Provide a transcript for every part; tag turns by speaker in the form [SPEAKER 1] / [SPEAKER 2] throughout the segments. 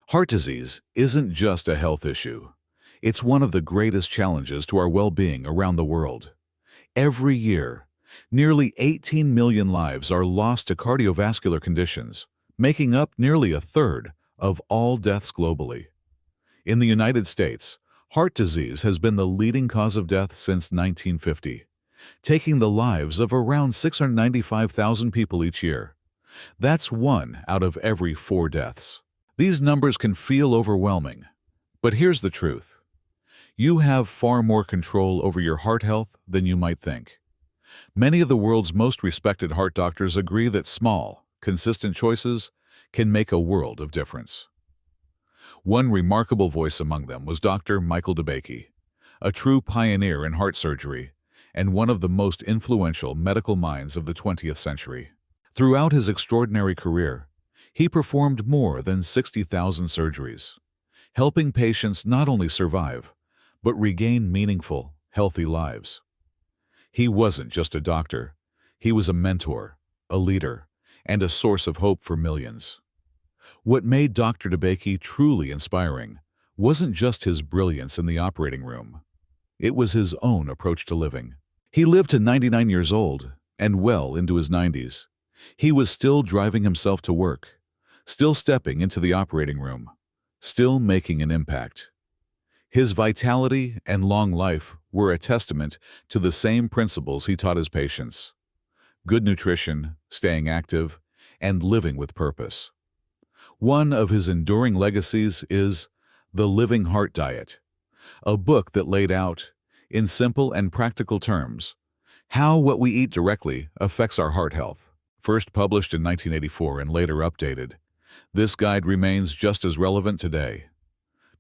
[SPEAKER 1] Heart disease isn't just a health issue. It's one of the greatest challenges to our well-being around the world. Every year, nearly 18 million lives are lost to cardiovascular conditions, making up nearly a third of all deaths globally. In the United States, heart disease has been the leading cause of death since 1950, taking the lives of around 695,000 people each year. That's 1 out of every 4 deaths. These numbers can feel overwhelming, but here's the truth. You have far more control over your heart health than you might think. Many of the world's most respected heart doctors agree that small, consistent choices can make a world of difference. One remarkable voice among them was Dr. Michael DeBakey, a true pioneer in heart surgery and one of the most influential medical minds of the 20th century. Throughout his extraordinary career, he performed more than 60,000 surgeries, helping patients not only survive, but regain meaningful, healthy lives. He wasn't just a doctor. He was a mentor, a leader, and a source of hope for millions. What made Dr. DeBakey truly inspiring wasn't just his brilliance in the operating room. It was his own approach to living. He lived to 99 years old and well into his 90s. He was still driving himself to work, still stepping into the operating room, still making an impact. His vitality and long life were a testament to the same principles he taught his patients: good nutrition, staying active, and living with purpose. One of his enduring legacies is The Living Heart Diet, a book that laid out, in simple and practical terms, how what we eat directly affects our heart health. First published in 1984 and later updated, this guide remains just as relevant today.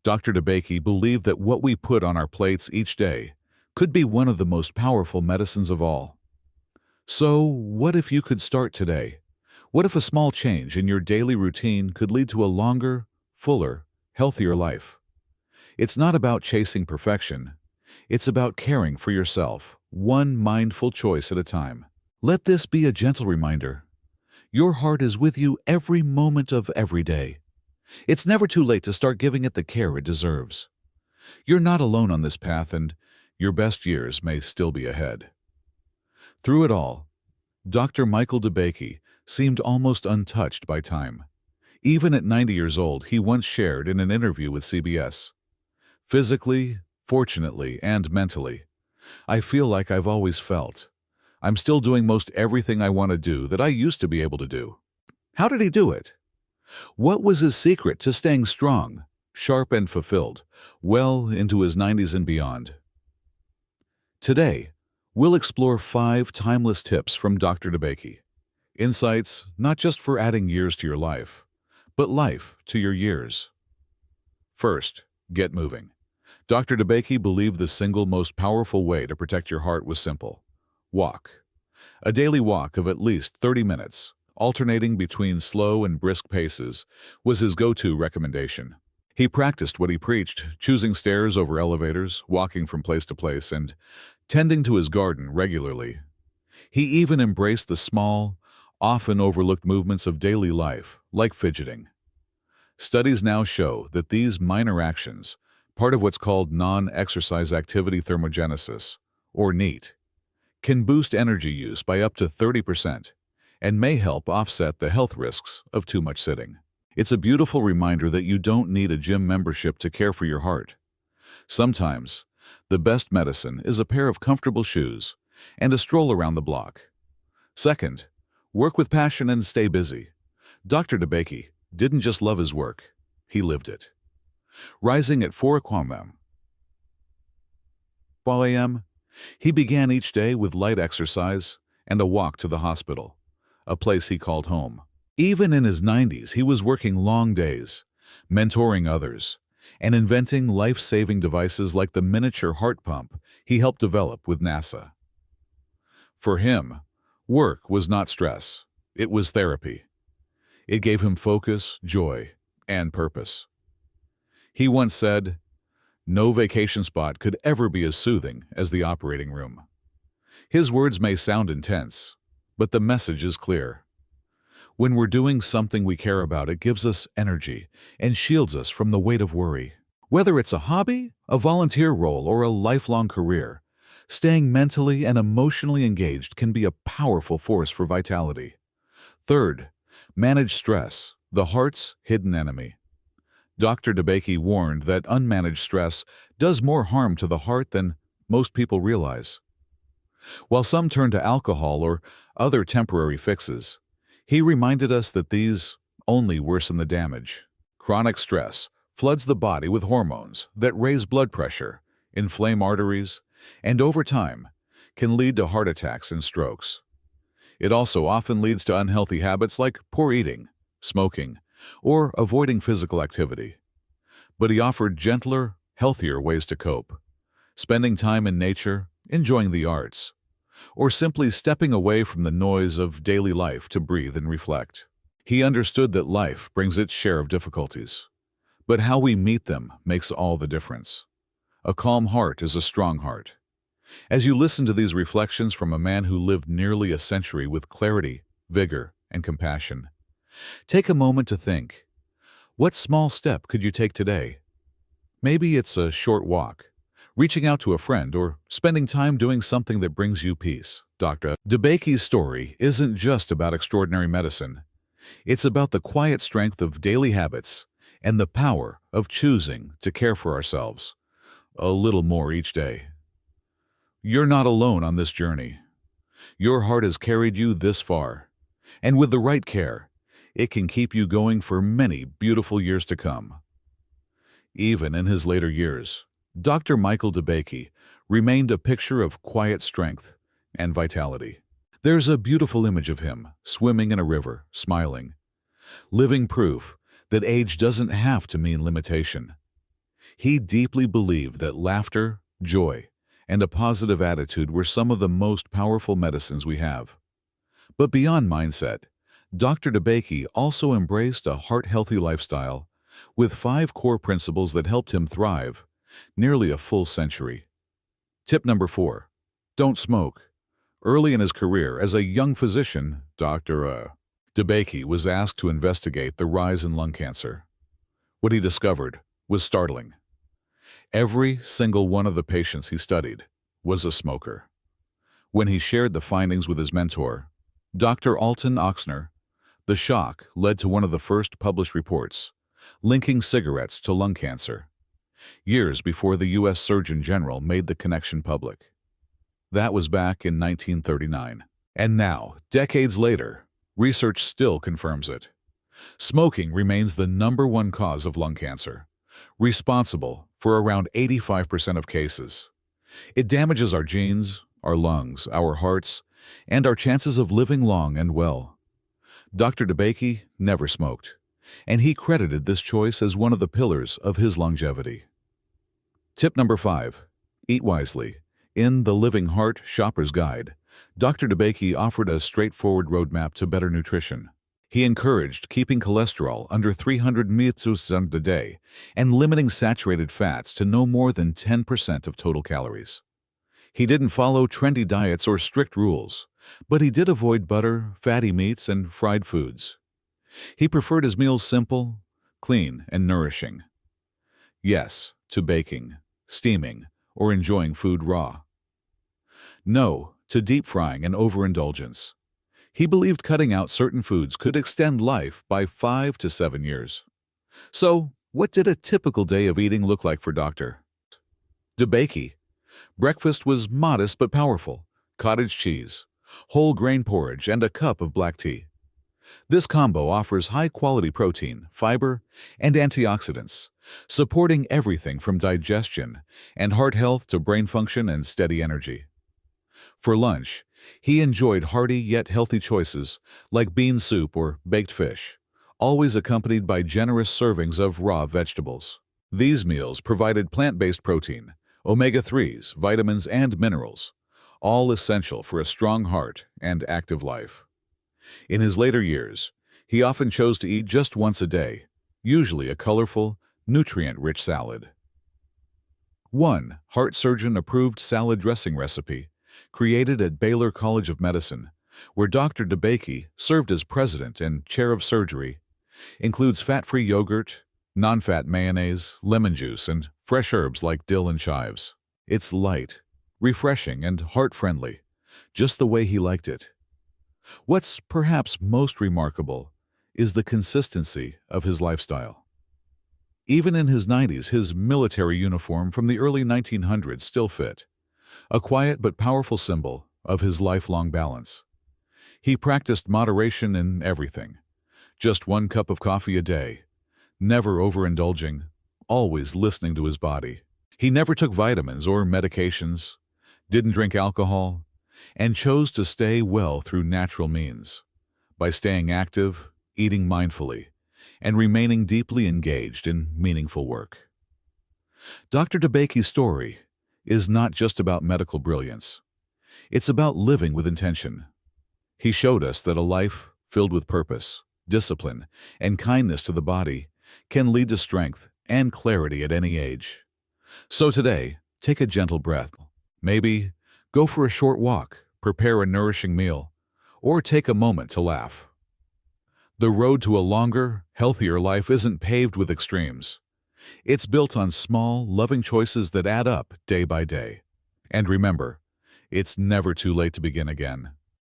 [SPEAKER 1] Dr. DeBakey believed that what we put on our plates each day could be one of the most powerful medicines of all. So, what if you could start today? What if a small change in your daily routine could lead to a longer, fuller, healthier life? It's not about chasing perfection. It's about caring for yourself, one mindful choice at a time. Let this be a gentle reminder. Your heart is with you every moment of every day. It's never too late to start giving it the care it deserves. You're not alone on this path, and your best years may still be ahead. Through it all, Dr. Michael DeBakey seemed almost untouched by time. Even at 90 years old, he once shared in an interview with CBS, "Physically, fortunately, and mentally, I feel like I've always felt. I'm still doing most everything I want to do that I used to be able to do." How did he do it? What was his secret to staying strong, sharp, and fulfilled, well into his 90s and beyond? Today, we'll explore 5 timeless tips from Dr. DeBakey. Insights not just for adding years to your life, but life to your years. First, get moving. Dr. DeBakey believed the single most powerful way to protect your heart was simple: walk. A daily walk of at least 30 minutes, alternating between slow and brisk paces, was his go-to recommendation. He practiced what he preached, choosing stairs over elevators, walking from place to place, and tending to his garden regularly. He even embraced the small, often overlooked movements of daily life, like fidgeting. Studies now show that these minor actions, part of what's called non-exercise activity thermogenesis, or NEAT, can boost energy use by up to 30% and may help offset the health risks of too much sitting. It's a beautiful reminder that you don't need a gym membership to care for your heart. Sometimes, the best medicine is a pair of comfortable shoes and a stroll around the block. Second, work with passion and stay busy. Dr. DeBakey didn't just love his work, he lived it. Rising at 4 a.m., he began each day with light exercise and a walk to the hospital, a place he called home. Even in his 90s, he was working long days, mentoring others, and inventing life-saving devices like the miniature heart pump he helped develop with NASA. For him, work was not stress, it was therapy. It gave him focus, joy, and purpose. He once said, "No vacation spot could ever be as soothing as the operating room." His words may sound intense, but the message is clear. When we're doing something we care about, it gives us energy and shields us from the weight of worry. Whether it's a hobby, a volunteer role, or a lifelong career, staying mentally and emotionally engaged can be a powerful force for vitality. Third, manage stress, the heart's hidden enemy. Dr. DeBakey warned that unmanaged stress does more harm to the heart than most people realize. While some turn to alcohol or other temporary fixes, he reminded us that these only worsen the damage. Chronic stress floods the body with hormones that raise blood pressure, inflame arteries, and over time can lead to heart attacks and strokes. It also often leads to unhealthy habits like poor eating, smoking, or avoiding physical activity. But he offered gentler, healthier ways to cope: spending time in nature, enjoying the arts, or simply stepping away from the noise of daily life to breathe and reflect. He understood that life brings its share of difficulties, but how we meet them makes all the difference. A calm heart is a strong heart. As you listen to these reflections from a man who lived nearly a century with clarity, vigor, and compassion, take a moment to think, what small step could you take today? Maybe it's a short walk, reaching out to a friend, or spending time doing something that brings you peace. Dr. DeBakey's story isn't just about extraordinary medicine. It's about the quiet strength of daily habits and the power of choosing to care for ourselves a little more each day. You're not alone on this journey. Your heart has carried you this far, and with the right care, it can keep you going for many beautiful years to come. Even in his later years, Dr. Michael DeBakey remained a picture of quiet strength and vitality. There's a beautiful image of him swimming in a river, smiling, living proof that age doesn't have to mean limitation. He deeply believed that laughter, joy, and a positive attitude were some of the most powerful medicines we have. But beyond mindset, Dr. DeBakey also embraced a heart-healthy lifestyle with 5 core principles that helped him thrive nearly a full century. Tip number 4, don't smoke. Early in his career as a young physician, Dr. DeBakey was asked to investigate the rise in lung cancer. What he discovered was startling. Every single one of the patients he studied was a smoker. When he shared the findings with his mentor, Dr. Alton Oxner, the shock led to one of the first published reports linking cigarettes to lung cancer, years before the U.S. Surgeon General made the connection public. That was back in 1939. And now, decades later, research still confirms it. Smoking remains the #1 cause of lung cancer, responsible for around 85% of cases. It damages our genes, our lungs, our hearts, and our chances of living long and well. Dr. DeBakey never smoked, and he credited this choice as one of the pillars of his longevity. Tip number 5, eat wisely. In The Living Heart Shopper's Guide, Dr. DeBakey offered a straightforward roadmap to better nutrition. He encouraged keeping cholesterol under 300 mg a day and limiting saturated fats to no more than 10% of total calories. He didn't follow trendy diets or strict rules, but he did avoid butter, fatty meats, and fried foods. He preferred his meals simple, clean, and nourishing. Yes to baking, steaming, or enjoying food raw. No to deep frying and overindulgence. He believed cutting out certain foods could extend life by 5 to 7 years. So, what did a typical day of eating look like for Dr. DeBakey? Breakfast was modest but powerful: cottage cheese, whole grain porridge, and a cup of black tea. This combo offers high-quality protein, fiber, and antioxidants, supporting everything from digestion and heart health to brain function and steady energy. For lunch, he enjoyed hearty yet healthy choices like bean soup or baked fish, always accompanied by generous servings of raw vegetables. These meals provided plant-based protein, omega-3s, vitamins, and minerals, all essential for a strong heart and active life. In his later years, he often chose to eat just once a day, usually a colorful, nutrient-rich salad. 1 heart surgeon-approved salad dressing recipe, created at Baylor College of Medicine, where Dr. DeBakey served as president and chair of surgery, includes fat-free yogurt, non-fat mayonnaise, lemon juice, and fresh herbs like dill and chives. It's light, refreshing, and heart-friendly, just the way he liked it. What's perhaps most remarkable is the consistency of his lifestyle. Even in his 90s, his military uniform from the early 1900s still fit, a quiet but powerful symbol of his lifelong balance. He practiced moderation in everything. Just 1 cup of coffee a day, never overindulging, always listening to his body. He never took vitamins or medications, didn't drink alcohol, and chose to stay well through natural means, by staying active, eating mindfully, and remaining deeply engaged in meaningful work. Dr. DeBakey's story is not just about medical brilliance. It's about living with intention. He showed us that a life filled with purpose, discipline, and kindness to the body can lead to strength and clarity at any age. So today, take a gentle breath. Maybe go for a short walk, prepare a nourishing meal, or take a moment to laugh. The road to a longer, healthier life isn't paved with extremes. It's built on small, loving choices that add up day by day. And remember, it's never too late to begin again.